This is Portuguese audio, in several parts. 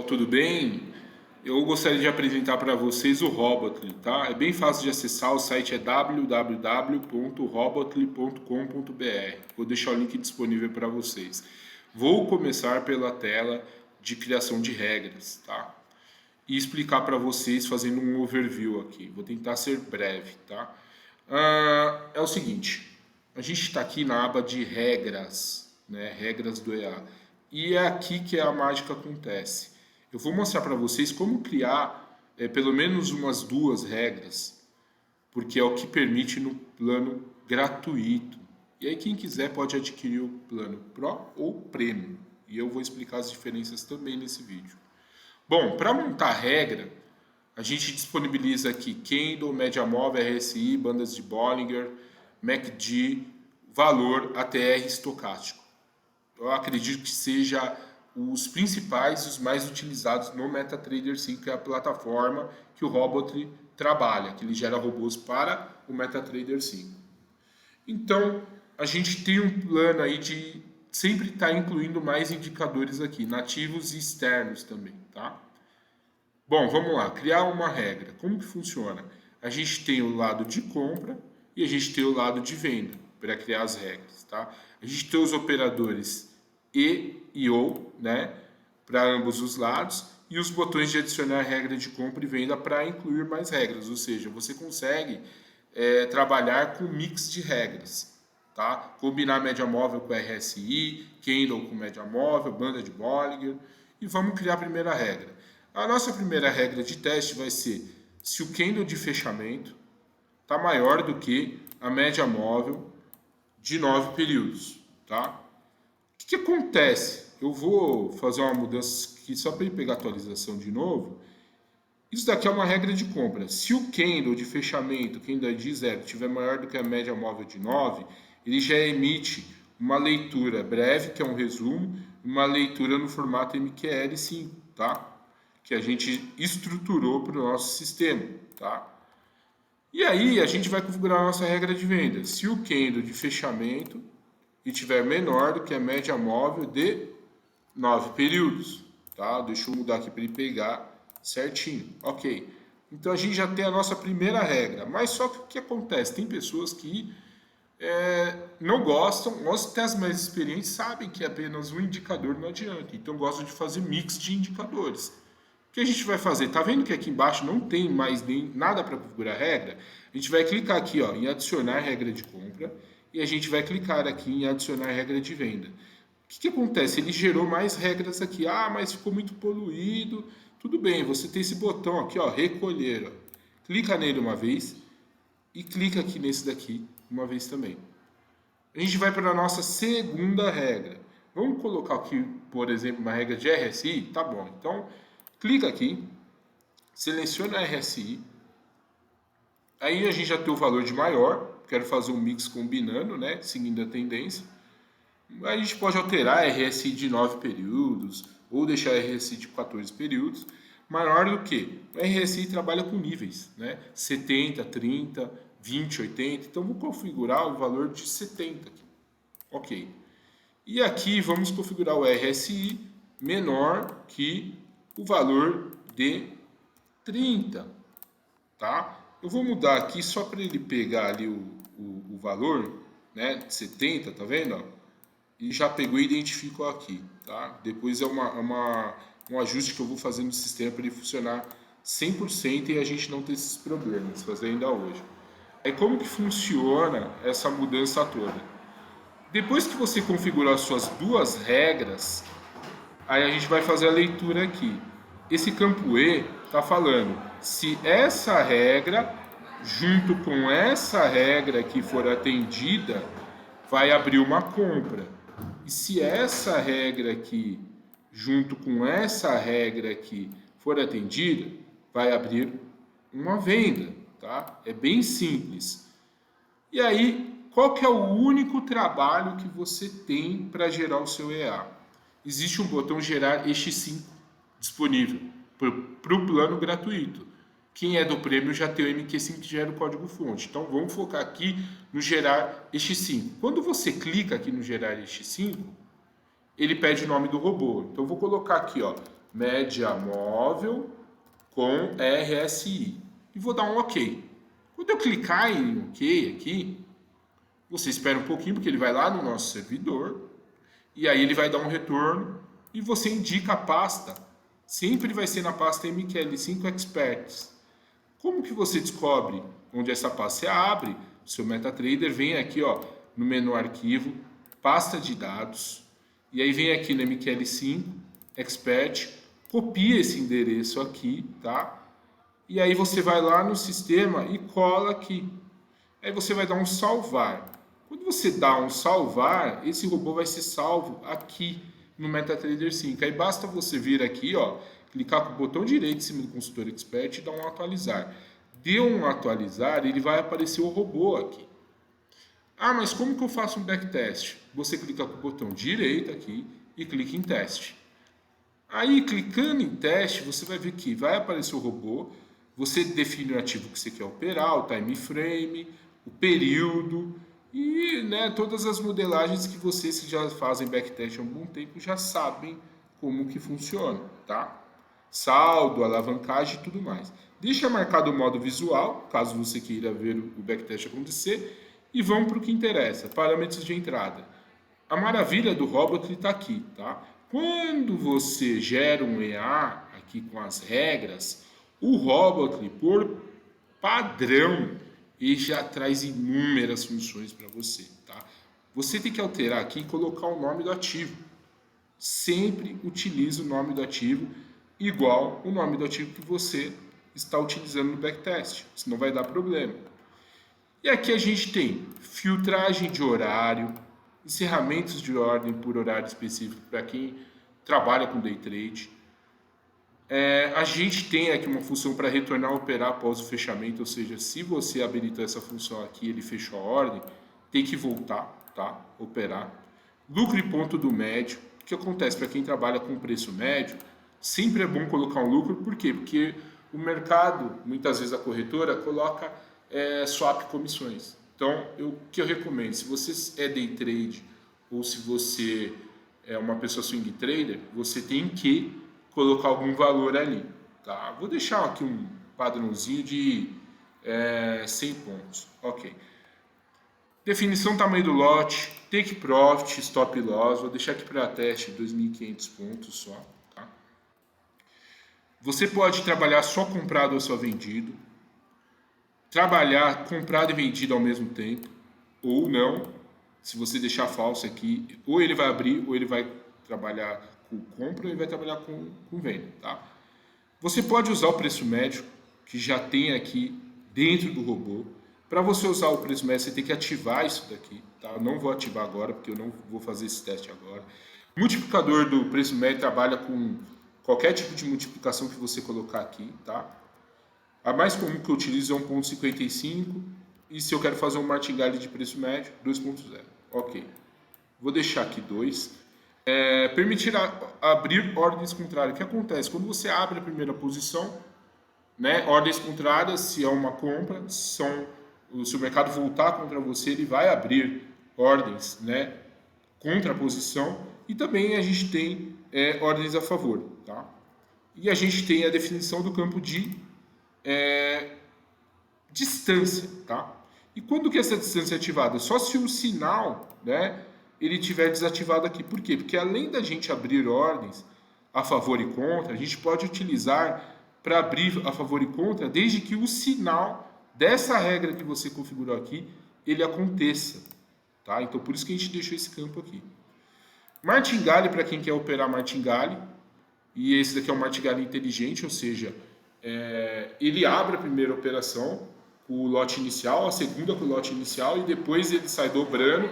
tudo bem? Eu gostaria de apresentar para vocês o Robotly, tá? É bem fácil de acessar, o site é www.robotly.com.br. Vou deixar o link disponível para vocês. Vou começar pela tela de criação de regras, tá? E explicar para vocês fazendo um overview aqui. Vou tentar ser breve, tá? É o seguinte, a gente está aqui na aba de regras, né? Regras do EA. E é aqui que a mágica acontece. Eu vou mostrar para vocês como criar pelo menos umas duas regras, porque é o que permite no plano gratuito. E aí quem quiser pode adquirir o plano Pro ou Premium. E eu vou explicar as diferenças também nesse vídeo. Bom, para montar a regra, a gente disponibiliza aqui Candle, média móvel, RSI, bandas de Bollinger, MACD, valor, ATR estocástico. Eu acredito que seja os principais e os mais utilizados no MetaTrader 5, que é a plataforma que o Robotly trabalha, que ele gera robôs para o MetaTrader 5. Então, a gente tem um plano aí de sempre estar incluindo mais indicadores aqui, nativos e externos também, tá? Bom, vamos lá, criar uma regra. Como que funciona? A gente tem o lado de compra e a gente tem o lado de venda para criar as regras, tá? A gente tem os operadores e ou, né, para ambos os lados, e os botões de adicionar regra de compra e venda para incluir mais regras, ou seja, você consegue trabalhar com mix de regras, tá? Combinar média móvel com RSI, Candle com média móvel, banda de Bollinger, e vamos criar a primeira regra. A nossa primeira regra de teste vai ser se o candle de fechamento está maior do que a média móvel de 9 períodos, tá? O que acontece? Eu vou fazer uma mudança aqui só para ele pegar a atualização de novo. Isso daqui é uma regra de compra. Se o candle de fechamento, candle de 0, estiver maior do que a média móvel de 9, ele já emite uma leitura breve, que é um resumo, uma leitura no formato MQL5, tá? Que a gente estruturou para o nosso sistema, tá? E aí a gente vai configurar a nossa regra de venda. Se o candle de fechamento estiver menor do que a média móvel de 9 períodos, tá? Deixa eu mudar aqui para ele pegar certinho. Ok. Então a gente já tem a nossa primeira regra. Mas só que o que acontece? Tem pessoas que não gostam, nós que temos mais experiência sabem que apenas um indicador não adianta. Então gostam de fazer mix de indicadores. O que a gente vai fazer? Tá vendo que aqui embaixo não tem mais nem nada para configurar regra? A gente vai clicar aqui, ó, em adicionar regra de compra e a gente vai clicar aqui em adicionar regra de venda. O que acontece? Ele gerou mais regras aqui. Ah, mas ficou muito poluído. Tudo bem, você tem esse botão aqui, ó, recolher. Ó. Clica nele uma vez e clica aqui nesse daqui uma vez também. A gente vai para a nossa segunda regra. Vamos colocar aqui, por exemplo, uma regra de RSI? Tá bom, então clica aqui, seleciona RSI, aí a gente já tem o valor de maior, quero fazer um mix combinando, né, seguindo a tendência. A gente pode alterar RSI de 9 períodos, ou deixar RSI de 14 períodos, maior do que o RSI trabalha com níveis, né, 70, 30, 20, 80, então vou configurar o valor de 70 aqui. Ok. E aqui vamos configurar o RSI menor que o valor de 30, tá? Eu vou mudar aqui só para ele pegar ali o valor, né, de 70, tá vendo? Ó? E já pegou e identificou aqui, tá? Depois é um ajuste que eu vou fazer no sistema para ele funcionar 100% e a gente não ter esses problemas, fazer ainda hoje. Aí como que funciona essa mudança toda? Depois que você configurar as suas duas regras, aí a gente vai fazer a leitura aqui. Esse campo E está falando se essa regra, junto com essa regra que for atendida, vai abrir uma compra. E se essa regra aqui, junto com essa regra aqui, for atendida, vai abrir uma venda, tá? É bem simples. E aí, qual que é o único trabalho que você tem para gerar o seu EA? Existe um botão gerar EX5 disponível para o plano gratuito. Quem é do prêmio já tem o MQ5 que gera o código-fonte. Então vamos focar aqui no gerar EX5. Quando você clica aqui no gerar EX5, ele pede o nome do robô. Então eu vou colocar aqui, ó, média móvel com RSI. E vou dar um OK. Quando eu clicar em OK aqui, você espera um pouquinho, porque ele vai lá no nosso servidor, e aí ele vai dar um retorno, e você indica a pasta. Sempre vai ser na pasta MQL5 Experts. Como que você descobre onde essa pasta? Você abre o seu MetaTrader, vem aqui ó, no menu Arquivo, Pasta de Dados, e aí vem aqui no MQL5 Expert, copia esse endereço aqui, tá? E aí você vai lá no sistema e cola aqui. Aí você vai dar um salvar. Quando você dá um salvar, esse robô vai ser salvo aqui no MetaTrader 5. Aí basta você vir aqui, ó, clicar com o botão direito em cima do consultor expert e dar um atualizar. Deu um atualizar, ele vai aparecer o robô aqui. Ah, mas como que eu faço um backtest? Você clica com o botão direito aqui e clica em teste. Aí, clicando em teste, você vai ver que vai aparecer o robô, você define o ativo que você quer operar, o time frame, o período e né, todas as modelagens que vocês que já fazem backtest há um bom tempo já sabem como que funciona, tá? Saldo, alavancagem e tudo mais. Deixa marcado o modo visual, caso você queira ver o backtest acontecer, e vamos para o que interessa, parâmetros de entrada. A maravilha do Robot está aqui, tá? Quando você gera um EA aqui com as regras, o Robot, por padrão, ele já traz inúmeras funções para você, tá? Você tem que alterar aqui e colocar o nome do ativo. Sempre utilize o nome do ativo igual o nome do ativo que você está utilizando no backtest, senão vai dar problema. E aqui a gente tem filtragem de horário, encerramentos de ordem por horário específico para quem trabalha com day trade. A gente tem aqui uma função para retornar a operar após o fechamento, ou seja, se você habilitou essa função aqui, ele fechou a ordem, tem que voltar, tá? Operar. Lucro e ponto do médio. O que acontece para quem trabalha com preço médio? Sempre é bom colocar um lucro, por quê? Porque o mercado, muitas vezes a corretora, coloca swap comissões. Então, o que eu recomendo, se você é day trade ou se você é uma pessoa swing trader, você tem que colocar algum valor ali. Tá? Vou deixar aqui um padrãozinho de 100 pontos. Ok. Definição tamanho do lote, take profit, stop loss. Vou deixar aqui para teste 2.500 pontos só. Tá? Você pode trabalhar só comprado ou só vendido. Trabalhar comprado e vendido ao mesmo tempo, ou não, se você deixar falso aqui, ou ele vai abrir, ou ele vai trabalhar com compra, ou ele vai trabalhar com venda, tá? Você pode usar o preço médio, que já tem aqui dentro do robô. Para você usar o preço médio, você tem que ativar isso daqui, tá? Eu não vou ativar agora, porque eu não vou fazer esse teste agora. O multiplicador do preço médio trabalha com qualquer tipo de multiplicação que você colocar aqui, tá? A mais comum que eu utilizo é 1.55 e se eu quero fazer um martingale de preço médio, 2.0. Ok. Vou deixar aqui 2. Permitir abrir ordens contrárias. O que acontece? Quando você abre a primeira posição, né, ordens contrárias, se é uma compra, se o mercado voltar contra você, ele vai abrir ordens, né, contra a posição. E também a gente tem ordens a favor. Tá? E a gente tem a definição do campo de distância, tá? E quando que essa distância é ativada? Só se o sinal, né, ele tiver desativado aqui. Por quê? Porque além da gente abrir ordens a favor e contra, a gente pode utilizar para abrir a favor e contra, desde que o sinal dessa regra que você configurou aqui, ele aconteça, tá? Então por isso que a gente deixou esse campo aqui. Martingale para quem quer operar martingale, e esse daqui é um martingale inteligente, ou seja, ele abre a primeira operação com o lote inicial, a segunda com o lote inicial e depois ele sai dobrando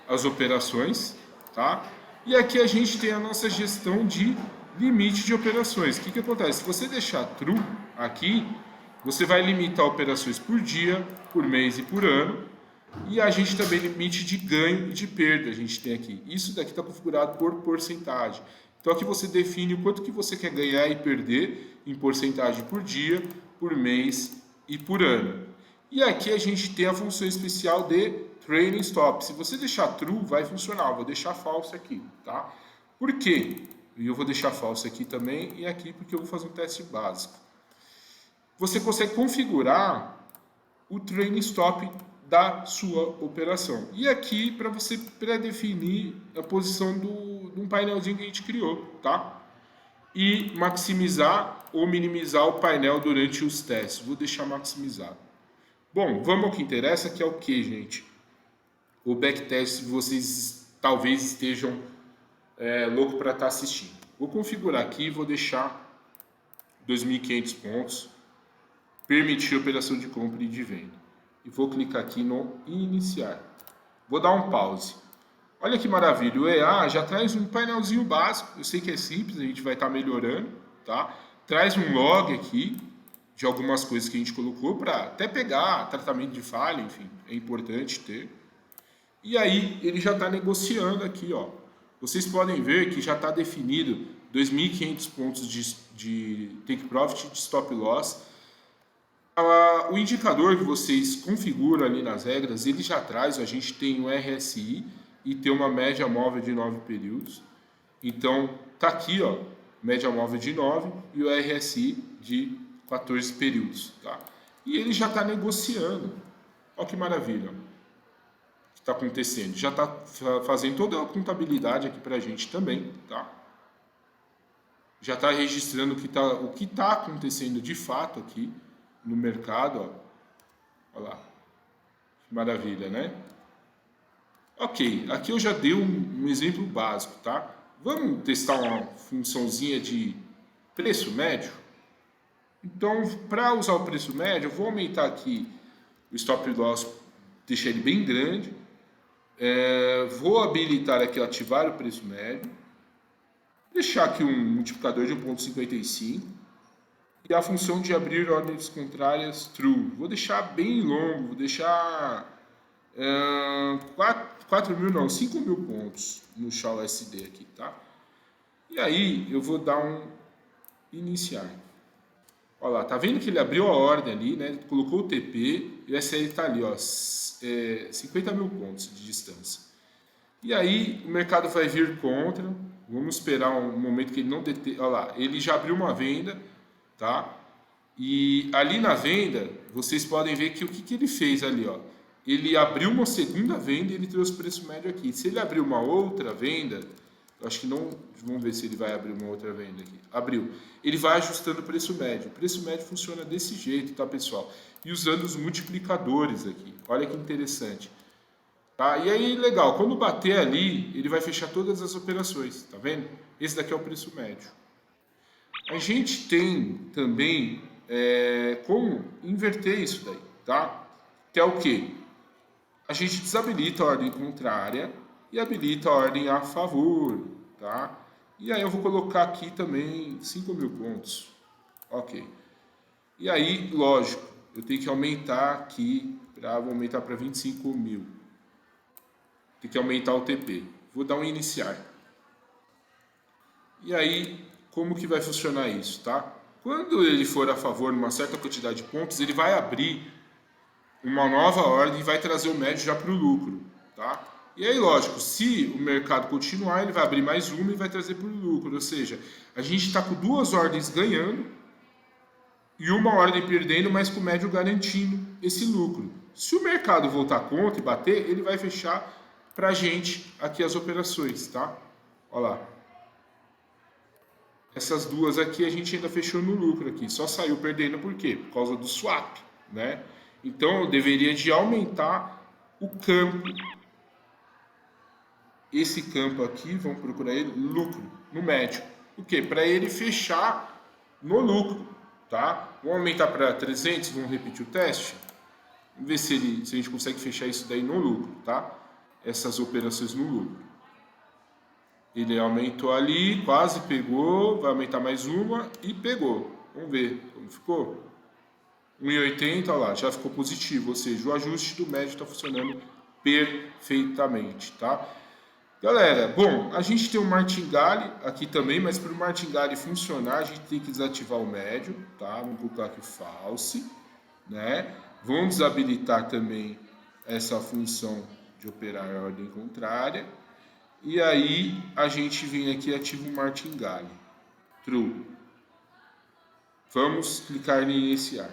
as operações, tá? E aqui a gente tem a nossa gestão de limite de operações. O que acontece? Se você deixar true aqui, você vai limitar operações por dia, por mês e por ano. E a gente também limite de ganho e de perda a gente tem aqui. Isso daqui está configurado por porcentagem. Então aqui você define o quanto que você quer ganhar e perder em porcentagem por dia, por mês e por ano. E aqui a gente tem a função especial de trailing stop. Se você deixar true, vai funcionar. Eu vou deixar falso aqui, tá? Por quê? E eu vou deixar false aqui também e aqui porque eu vou fazer um teste básico. Você consegue configurar o trailing stop da sua operação. E aqui para você pré-definir a posição de um painelzinho que a gente criou, tá? E maximizar ou minimizar o painel durante os testes. Vou deixar maximizado. Bom, vamos ao que interessa, que é o que, gente? O backtest, vocês talvez estejam louco para estar assistindo. Vou configurar aqui, vou deixar 2.500 pontos, permitir operação de compra e de venda. E vou clicar aqui no iniciar. Vou dar um pause. Olha que maravilha, o EA já traz um painelzinho básico, eu sei que é simples, a gente vai estar melhorando, tá? Traz um log aqui de algumas coisas que a gente colocou para até pegar tratamento de falha, enfim, é importante ter. E aí ele já está negociando aqui, ó. Vocês podem ver que já está definido 2.500 pontos de take profit, de stop loss. O indicador que vocês configuram ali nas regras, ele já traz, a gente tem um RSI e tem uma média móvel de 9 períodos. Então, tá aqui, ó, média móvel de 9 e o RSI de 14 períodos, tá? E ele já está negociando. Olha que maravilha que está acontecendo. Já está fazendo toda a contabilidade aqui para a gente também, tá? Já está registrando o que tá acontecendo de fato aqui no mercado, ó. Olha lá. Que maravilha, né? Ok, aqui eu já dei um exemplo básico, tá? Vamos testar uma funçãozinha de preço médio? Então, para usar o preço médio, eu vou aumentar aqui o stop loss, deixar ele bem grande. Vou habilitar aqui, ativar o preço médio. Deixar aqui um multiplicador de 1,55. E a função de abrir ordens contrárias true. Vou deixar bem longo, vou deixar 5.000 pontos no Shao SD aqui, tá? E aí eu vou dar um iniciar. Olha lá, tá vendo que ele abriu a ordem ali, né? Ele colocou o TP e o SL tá ali, ó, 50.000 pontos de distância. E aí o mercado vai vir contra. Vamos esperar um momento que ele não detém. Olha lá, ele já abriu uma venda, tá? E ali na venda, vocês podem ver que o que ele fez ali, ó. Ele abriu uma segunda venda e ele trouxe o preço médio aqui. Se ele abrir uma outra venda, eu acho que não. Vamos ver se ele vai abrir uma outra venda aqui. Abriu. Ele vai ajustando o preço médio. O preço médio funciona desse jeito, tá, pessoal? E usando os multiplicadores aqui. Olha que interessante. Tá? E aí, legal. Quando bater ali, ele vai fechar todas as operações. Tá vendo? Esse daqui é o preço médio. A gente tem também como inverter isso daí, tá? Que é o quê? A gente desabilita a ordem contrária e habilita a ordem a favor, tá? E aí eu vou colocar aqui também 5.000 pontos. Ok. E aí, lógico, eu tenho que aumentar aqui, vou aumentar para 25.000. Tem que aumentar o TP. Vou dar um iniciar. E aí, como que vai funcionar isso, tá? Quando ele for a favor de uma certa quantidade de pontos, ele vai abrir uma nova ordem e vai trazer o médio já para o lucro, tá? E aí, lógico, se o mercado continuar, ele vai abrir mais uma e vai trazer para o lucro. Ou seja, a gente está com duas ordens ganhando e uma ordem perdendo, mas com o médio garantindo esse lucro. Se o mercado voltar contra e bater, ele vai fechar para a gente aqui as operações, tá? Olha lá. Essas duas aqui a gente ainda fechou no lucro aqui. Só saiu perdendo por quê? Por causa do swap, né? Então eu deveria de aumentar o campo. Esse campo aqui, vamos procurar ele, lucro, no médio. O quê? Para ele fechar no lucro, tá? Vamos aumentar para 300, vamos repetir o teste. Vamos ver se a gente consegue fechar isso daí no lucro, tá? Essas operações no lucro. Ele aumentou ali, quase pegou, vai aumentar mais uma e pegou. Vamos ver como ficou. 1,80, olha lá, já ficou positivo, ou seja, o ajuste do médio está funcionando perfeitamente, tá? Galera, bom, a gente tem o martingale aqui também, mas para o martingale funcionar, a gente tem que desativar o médio, tá? Vamos colocar aqui o false, né? Vamos desabilitar também essa função de operar a ordem contrária. E aí a gente vem aqui e ativa o martingale. True. Vamos clicar em iniciar.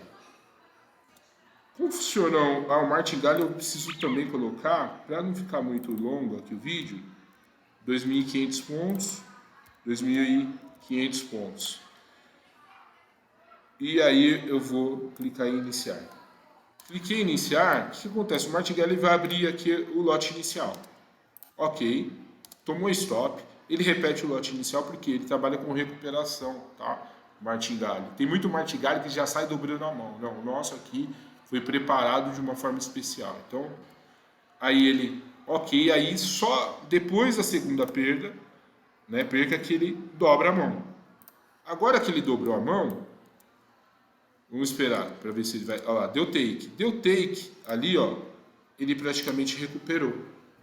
Como funciona o martingale, eu preciso também colocar, para não ficar muito longo aqui o vídeo, 2.500 pontos, 2.500 pontos. E aí eu vou clicar em iniciar. Cliquei em iniciar, o que acontece? O martingale vai abrir aqui o lote inicial. Ok, tomou stop, ele repete o lote inicial porque ele trabalha com recuperação, tá? Martingale. Tem muito martingale que já sai dobrando a mão. Não, o nosso aqui foi preparado de uma forma especial. Então, aí ele, ok, aí só depois da segunda perda, né, perca que ele dobra a mão. Agora que ele dobrou a mão, vamos esperar para ver se ele vai. Olha lá, deu take. Deu take ali, ó, ele praticamente recuperou,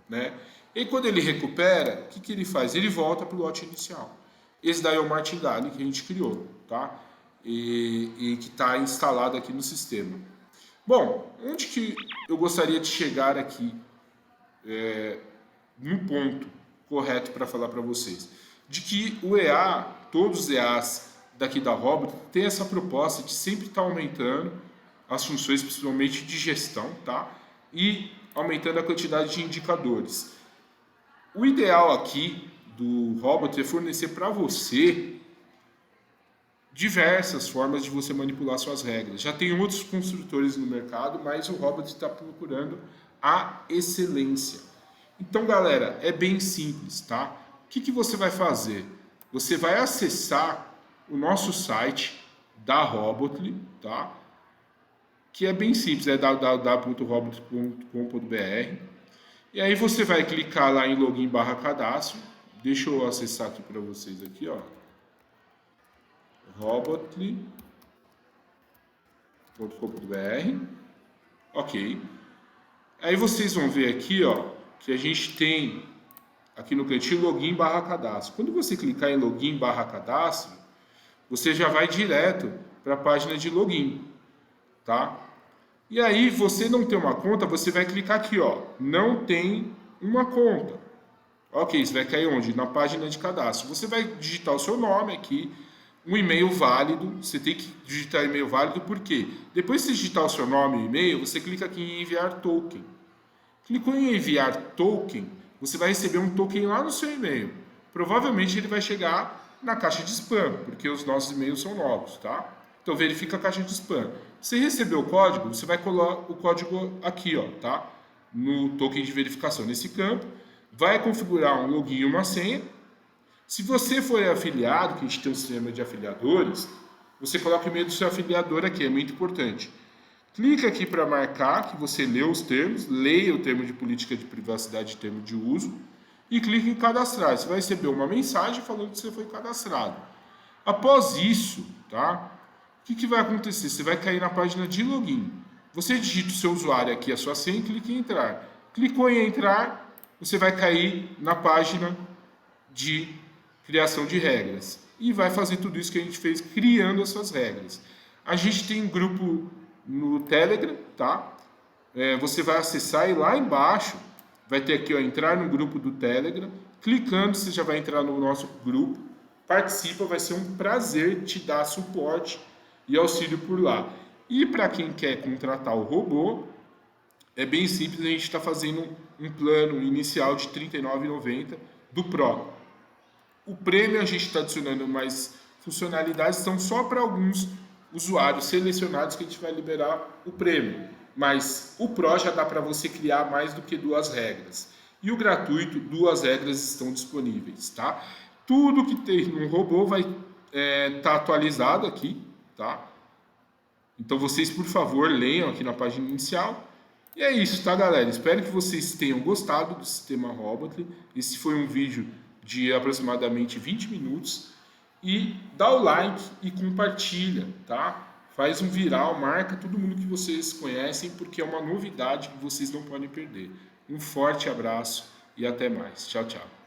né? E quando ele recupera, o que ele faz? Ele volta para o lote inicial. Esse daí é o martingale que a gente criou, tá? E que está instalado aqui no sistema. Bom, onde que eu gostaria de chegar aqui no ponto correto para falar para vocês? De que o EA, todos os EAs daqui da Robot, tem essa proposta de sempre estar aumentando as funções, principalmente de gestão, tá? E aumentando a quantidade de indicadores. O ideal aqui do Robot é fornecer para você diversas formas de você manipular suas regras. Já tem outros construtores no mercado, mas o Robot está procurando a excelência. Então, galera, é bem simples, tá? O que você vai fazer? Você vai acessar o nosso site da Robotly, tá? Que é bem simples, é www.robot.com.br. E aí você vai clicar lá em login /cadastro. Deixa eu acessar aqui para vocês aqui, ó. Robotly.com.br. Ok. Aí vocês vão ver aqui, ó, que a gente tem aqui no cantinho login /cadastro. Quando você clicar em login /cadastro, você já vai direto para a página de login, tá? E aí você não tem uma conta, você vai clicar aqui, ó, não tem uma conta. Ok, você vai cair onde? Na página de cadastro. Você vai digitar o seu nome aqui, um e-mail válido. Você tem que digitar e-mail válido, por quê? Depois de você digitar o seu nome e e-mail, você clica aqui em enviar token. Clicou em enviar token, você vai receber um token lá no seu e-mail. Provavelmente ele vai chegar na caixa de spam, porque os nossos e-mails são novos, tá? Então verifica a caixa de spam. Você recebeu o código, você vai colar o código aqui, ó, tá? No token de verificação, nesse campo. Vai configurar um login e uma senha. Se você for afiliado, que a gente tem um sistema de afiliadores, você coloca o e-mail do seu afiliador aqui, é muito importante. Clica aqui para marcar que você leu os termos, leia o termo de política de privacidade e termo de uso e clique em cadastrar. Você vai receber uma mensagem falando que você foi cadastrado. Após isso, tá? O que vai acontecer? Você vai cair na página de login. Você digita o seu usuário aqui, a sua senha e clica em entrar. Clicou em entrar, você vai cair na página de criação de regras. E vai fazer tudo isso que a gente fez criando essas regras. A gente tem um grupo no Telegram, tá? Você vai acessar e lá embaixo vai ter aqui, ó, entrar no grupo do Telegram. Clicando, você já vai entrar no nosso grupo. Participa, vai ser um prazer te dar suporte e auxílio por lá. E para quem quer contratar o robô, é bem simples, a gente está fazendo um plano inicial de R$ 39,90 do Pro. O prêmio a gente está adicionando mais funcionalidades, são só para alguns usuários selecionados que a gente vai liberar o prêmio. Mas o Pro já dá para você criar mais do que 2 regras. E o gratuito, 2 regras estão disponíveis, tá? Tudo que tem no robô vai tá atualizado aqui, tá? Então vocês, por favor, leiam aqui na página inicial. E é isso, tá, galera? Espero que vocês tenham gostado do sistema Robotly. Esse foi um vídeo de aproximadamente 20 minutos. E dá o like e compartilha, tá? Faz um viral, marca todo mundo que vocês conhecem, porque é uma novidade que vocês não podem perder. Um forte abraço e até mais. Tchau, tchau.